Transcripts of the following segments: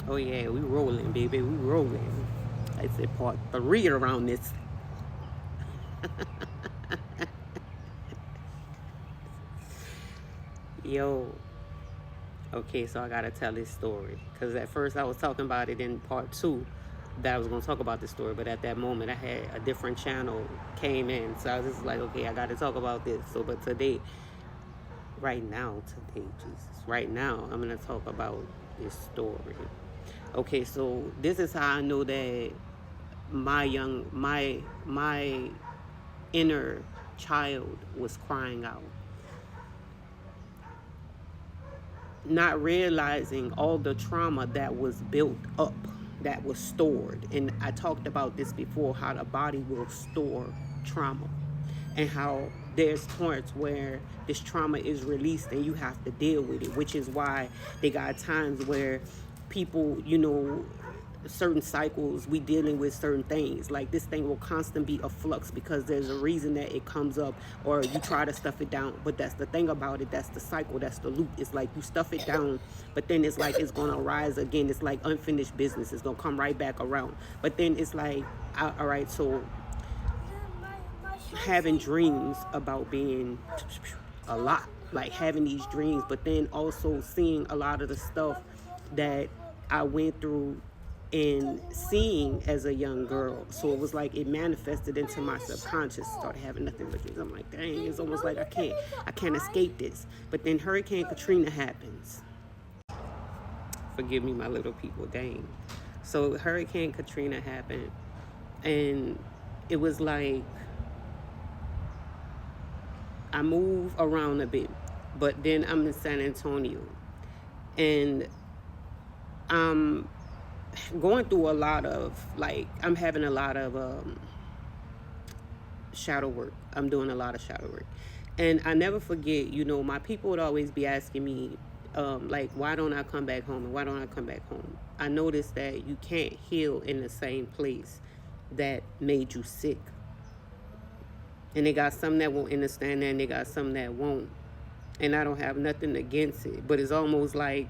Oh yeah, we rolling, baby. We rolling. I said part 3 around this. Yo. Okay, so I gotta tell this story. Cause at first I was talking about it in part 2. That I was gonna talk about this story, but at that moment I had a different channel came in. So I was just like, okay, I gotta talk about this. So but today, Jesus. Right now I'm gonna talk about this story. Okay, so this is how I know that my inner child was crying out, not realizing all the trauma that was built up, that was stored. And I talked about this before, how the body will store trauma, and how there's points where this trauma is released and you have to deal with it, which is why they got times where people, certain cycles, we dealing with certain things. Like this thing will constantly be a flux because there's a reason that it comes up, or you try to stuff it down. But that's the thing about it, that's the cycle, that's the loop. It's like you stuff it down, but then it's like it's gonna rise again. It's like unfinished business. It's gonna come right back around. But then it's like, all right, so having dreams about being a lot, like having these dreams, but then also seeing a lot of the stuff that I went through and seeing as a young girl. So it was like it manifested into my subconscious, started having nothing but dreams. I'm like, dang, it's almost like I can't escape this. But then Hurricane Katrina happens. Forgive me, my little people, dang. So Hurricane Katrina happened, and it was like I move around a bit, but then I'm in San Antonio, and I'm going through a lot of, like, I'm having a lot of shadow work. I'm doing a lot of shadow work, and I never forget. My people would always be asking me, like, why don't I come back home, and why don't I come back home? I noticed that you can't heal in the same place that made you sick. And they got some that won't understand that, and they got some that won't. And I don't have nothing against it. But it's almost like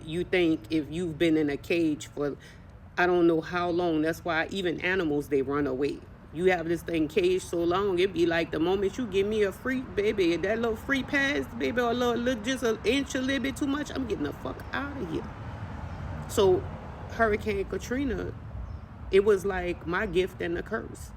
you think if you've been in a cage for I don't know how long. That's why even animals, they run away. You have this thing caged so long, it be like the moment you give me a free, baby, that little free pass, baby, or a little just an inch, a little bit too much, I'm getting the fuck out of here. So Hurricane Katrina, it was like my gift and a curse.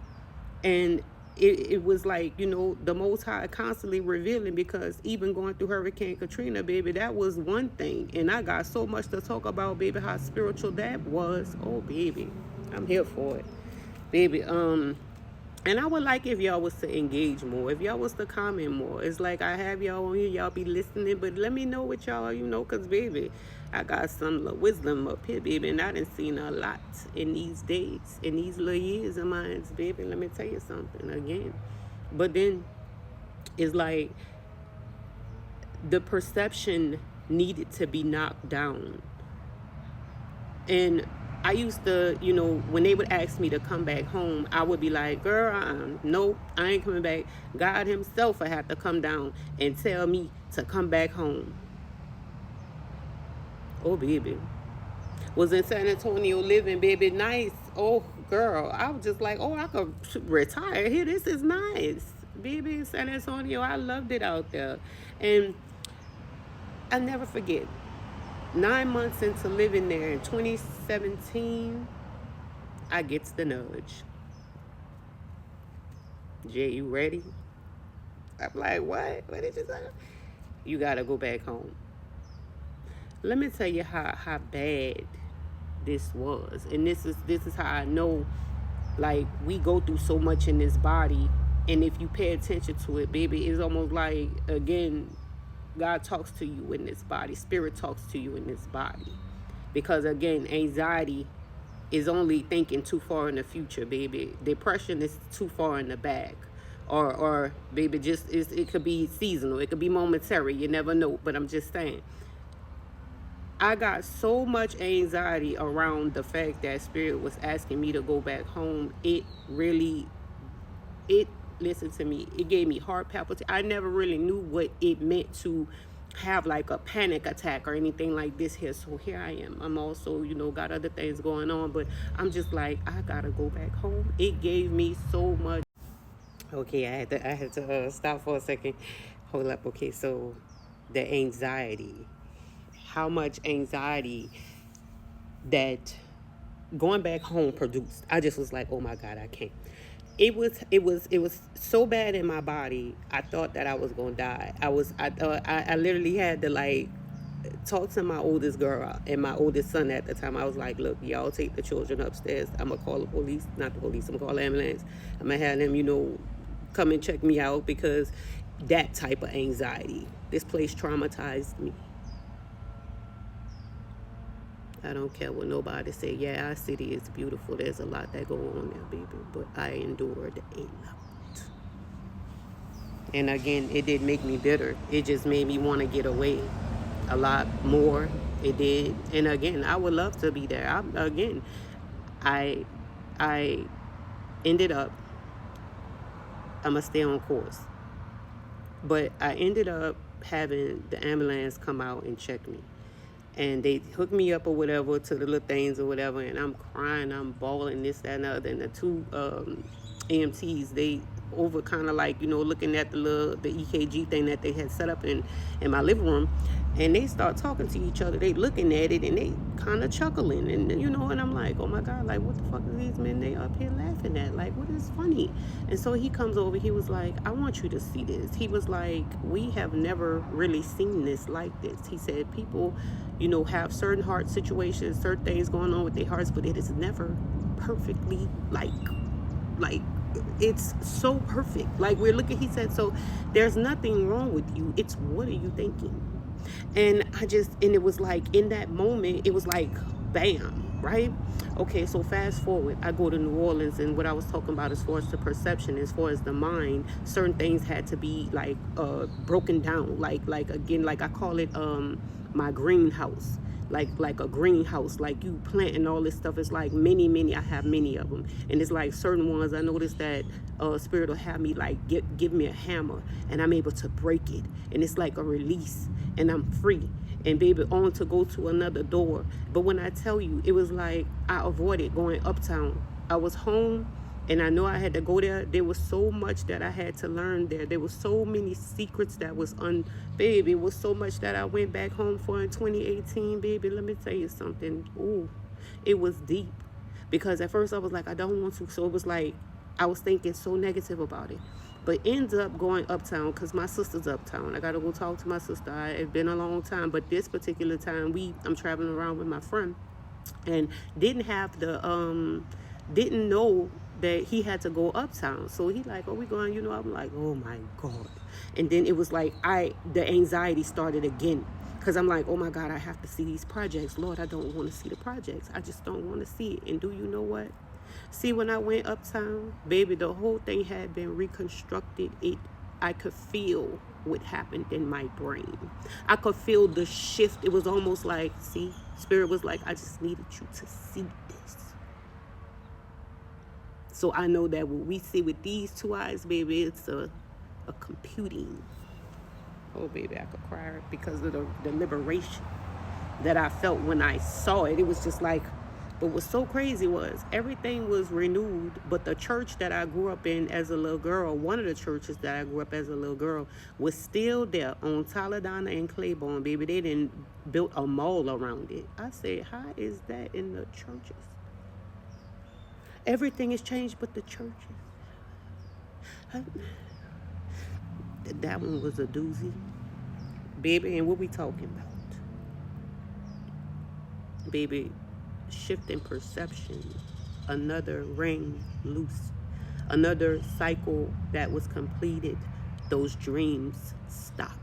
And it was like, the Most High constantly revealing, because even going through Hurricane Katrina, baby, that was one thing. And I got so much to talk about, baby, how spiritual that was. Oh, baby, I'm here for it, baby. And I would like if y'all was to engage more, if y'all was to comment more. It's like I have y'all on here, y'all be listening, but let me know what y'all, because, baby, I got some little wisdom up here, baby, and I done seen a lot in these days, in these little years of mine, baby. Let me tell you something again. But then it's like the perception needed to be knocked down. And I used to, when they would ask me to come back home, I would be like, girl, nope, I ain't coming back. God himself would have to come down and tell me to come back home. Oh, baby. Was in San Antonio living, baby, nice. Oh, girl, I was just like, oh, I could retire here. This is nice. Baby, San Antonio, I loved it out there. And I never forget, 9 months into living there in 2017, I gets the nudge. Jay, you ready? I'm like, what? What did you say? You gotta go back home. Let me tell you how bad this was. And this is how I know, like, we go through so much in this body, and if you pay attention to it, baby, it's almost like, again, God talks to you in this body. Spirit talks to you in this body. Because, again, anxiety is only thinking too far in the future, baby. Depression is too far in the back. Or baby, just it could be seasonal. It could be momentary. You never know. But I'm just saying, I got so much anxiety around the fact that Spirit was asking me to go back home. It really, listen to me, it gave me heart palpitations. I never really knew what it meant to have like a panic attack or anything like this here. So here I am. I'm also, got other things going on, but I'm just like, I gotta go back home. It gave me so much. Okay, I had to stop for a second. Hold up. Okay, so the anxiety, how much anxiety that going back home produced. I just was like, oh my God, I can't. It was so bad in my body. I thought that I was gonna die. I literally had to like talk to my oldest girl and my oldest son at the time. I was like, look, y'all take the children upstairs. I'm gonna call the police, not the police. I'm gonna call the ambulance. I'm gonna have them, come and check me out because that type of anxiety. This place traumatized me. I don't care what nobody say. Yeah, our city is beautiful. There's a lot that go on there, baby. But I endured a lot. And again, it did make me bitter. It just made me want to get away a lot more. It did. And again, I would love to be there. I I ended up, I'm going to stay on course. But I ended up having the ambulance come out and check me. And they hooked me up or whatever to the little things or whatever, and I'm crying, I'm bawling, this, that, and the other. And the two EMTs, they over kind of like, looking at the EKG thing that they had set up in my living room, and they start talking to each other. They looking at it and they kind of chuckling, and and I'm like, oh my God, like what the fuck are these men they up here laughing at? Like, what is funny? And so he comes over, he was like, I want you to see this. He was like, we have never really seen this like this. He said people, have certain heart situations, certain things going on with their hearts, but it is never perfectly like it's so perfect. Like we're looking, he said, so there's nothing wrong with you. It's what are you thinking? And it was like in that moment, it was like, bam, right? Okay, so fast forward, I go to New Orleans, and what I was talking about as far as the perception, as far as the mind, certain things had to be like broken down. Like again, like I call it my greenhouse. Like a greenhouse, like you planting all this stuff. It's like many, I have many of them, and it's like certain ones I noticed that spirit will have me like give me a hammer, and I'm able to break it, and it's like a release, and I'm free, and baby, on to go to another door. But when I tell you, it was like I avoided going uptown. I was home, and I know I had to go there. There was so much that I had to learn there. There was so many secrets that was baby, it was so much that I went back home for in 2018, baby. Let me tell you something. Ooh, it was deep. Because at first I was like, I don't want to. So it was like, I was thinking so negative about it. But ends up going uptown because my sister's uptown. I got to go talk to my sister. It's been a long time. But this particular time, I'm traveling around with my friend. And didn't know that he had to go uptown. So he like, oh, we going, I'm like, oh my God. And then it was like the anxiety started again. Because I'm like, oh my God, I have to see these projects. Lord, I don't want to see the projects. I just don't want to see it. And do you know what? See, when I went uptown, baby, the whole thing had been reconstructed. I could feel what happened in my brain. I could feel the shift. It was almost like, see, Spirit was like, I just needed you to see this. So I know that what we see with these two eyes, baby, it's a computing. Oh, baby, I could cry because of the liberation that I felt when I saw it. It was just like, but what's so crazy was everything was renewed, but the church that I grew up in as a little girl, one of the churches that I grew up as a little girl, was still there on Taladana and Claiborne, baby. They didn't build a mall around it. I said, how is that in the churches? Everything has changed but the churches. That one was a doozy. Baby, and what we talking about? Baby, shifting perception. Another ring loose. Another cycle that was completed. Those dreams stopped.